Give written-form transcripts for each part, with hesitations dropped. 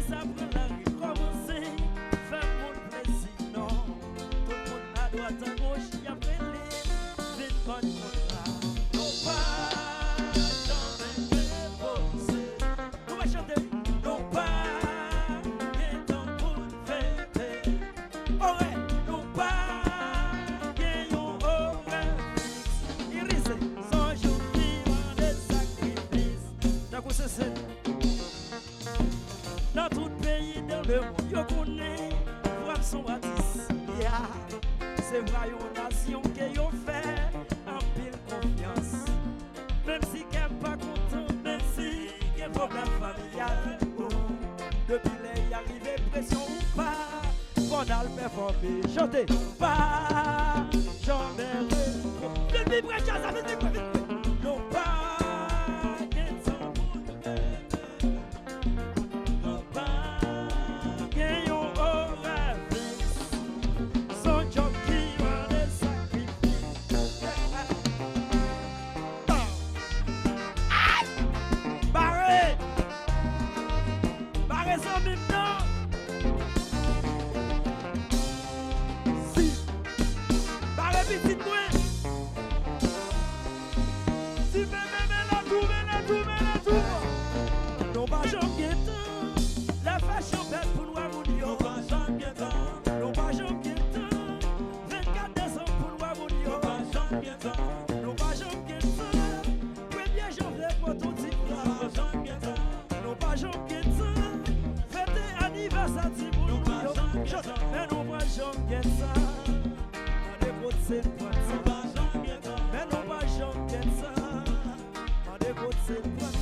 ça prend la rue commencer. Fais mon plaisir, non. Tout le monde à droite, à gauche, y a brûlé. Vite, bonne contrat. Non pas, jamais reposer. On va chanter. Non pas, qu'est temps pour fêter. Ouais, non pas, qu'est yon horaire fixe. Iris, sans jour qui rend des sacrifices. D'accord, c'est ça. Dans tout pays, dans le monde, yo connaît, frappe son artiste. Yeah. C'est vrai, une nation qui yo fait en pile confiance. Même si qu'elle pas content, même si qu'elle problème familial. Oh. Depuis les arrivées, pression ou pas, qu'on a le performer. Chantez, pas, jamais repos. Vite, vite, vite, jazz, vite, vite, vite. Non pas. La fashion belle pour nous amounio. Nous pas jamais guettant. Nous pas jamais guettant. 24 décembre pour nous amounio. Nous pas jamais guettant. Nous pas jamais guettant. 1er janvier pour tout type. Nous pas jamais guettant. Nous pas jamais guettant. Fête anniversaire de nous pas jamais guettant. Mais nous pas jamais guettant. On décote cette pointe. Nous pas jamais guettant. Mais nous pas jamais guettant. On décote cette pointe.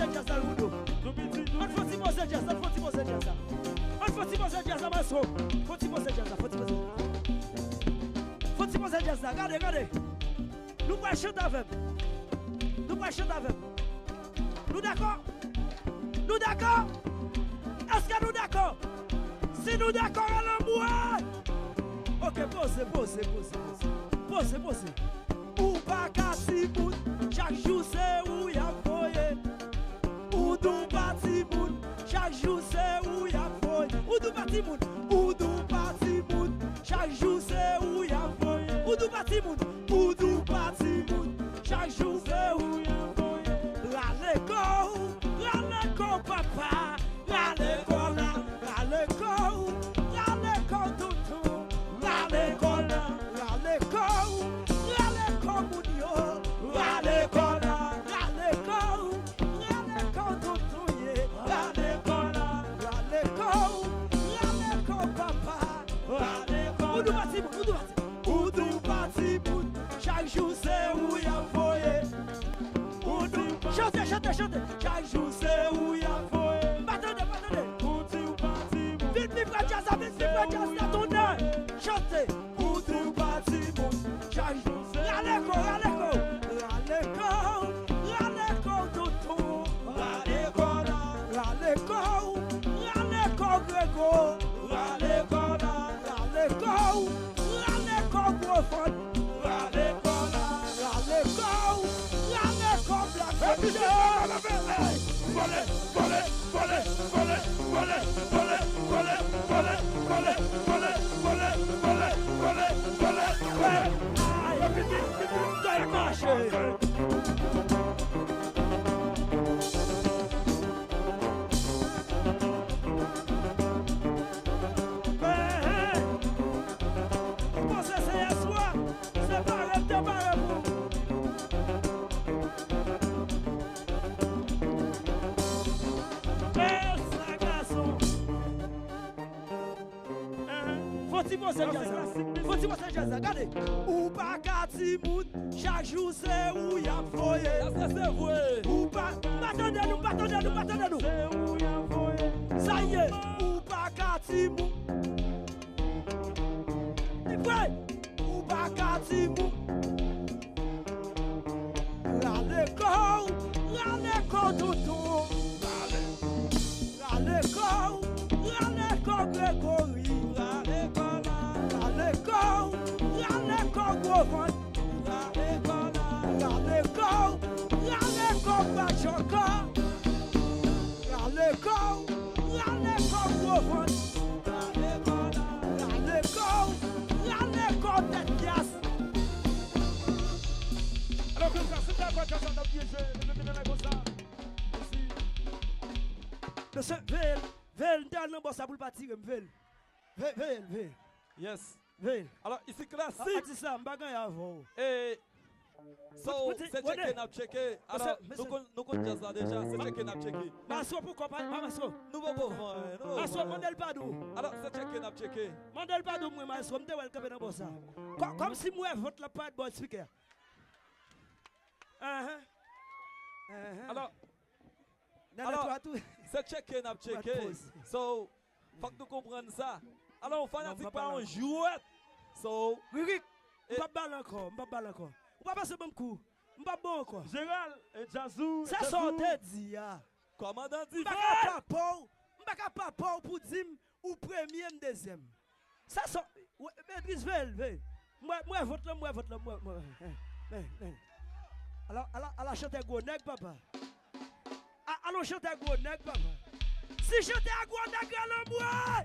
Mose jazz à Udo. On faut Mose jazz, on faut Mose jazz. On faut Mose jazz à Maso. Faut Mose jazz, faut Mose jazz. Faut Mose jazz, regardez, regardez. Nous allons chanter avec. Nous allons chanter avec. Nous d'accord? Nous d'accord? Est-ce que nous d'accord? Si nous d'accord, allons ok, pose. Ou pas casser bout, chaque jour c'est où y'a foyer. Ou dou parti bout, chaque jour c'est où y'a foyer. Ou dou parti bout, chaque jour c'est où y'a foyer. Ou dou parti bout, chaque jour c'est où y'a foyer. Rale go, papa, rale go, toutou, rale go, mounio, rale go, toutou, ye, rale go, papa, ou dou parti bout, chaque jour c'est où y'a foyer. Chantez, chaque jour c'est où y'a foyer. M'attendez. Vite, jazz, attendez. Chantez, ou dou parti bout, chaque jour c'est rale go, toutou, rale go, Grégo, rale go, gros fun, rale go, Black Faut-il jazz, regardez. Ou pas Katimoun, chaque jour c'est où y'a foyer. C'est vrai. Ou pas, m'attendez-nous. C'est où y'a foyer. Ça y est, ou pas Katimoun. C'est vrai. Ou pas Katimoun. Rale go, toutou. Rale go, Grégory. Rale go, gros fun. Rale go, Bachoka. Rale go, gros fun. Rale go, tête pièce. Alors que ça, c'est d'accord, tu as comme ça. Monsieur, Vel, t'as un bon ça pour le partir, Vel. Yes. Vel. Alors, ici, classique. Ah, ça, m'bagaille avant. Et. So, c'est checké, n'a checké. Alors, nous connaissons ça déjà, c'est checké, n'a checké. Maso, pourquoi pas, Maso? Nous ne pouvons pas. Maso, Mandel Padou. Alors, c'est checké, n'a checké. Mandel Padou, moi, Maso, m'te welcome dans bon ça. Comme si moi, votre la part de bon speaker. Alors, c'est checké, n'a checké. So, faut que nous comprenions ça. Alors, on fanatique pas en jouet. So, oui, m'pas balle encore. Ou pas passer bon coup. M'pas bon encore. Gérald et Jazou. Ça sortait dit ya. Commandant dit m'pas pas pour dire ou premier ou deuxième. Ça sort maîtrise Vel. Moi vote là. Alors chanter gros nèg papa. Alors chanter gros nèg papa. Si chanter gros nèg là moi.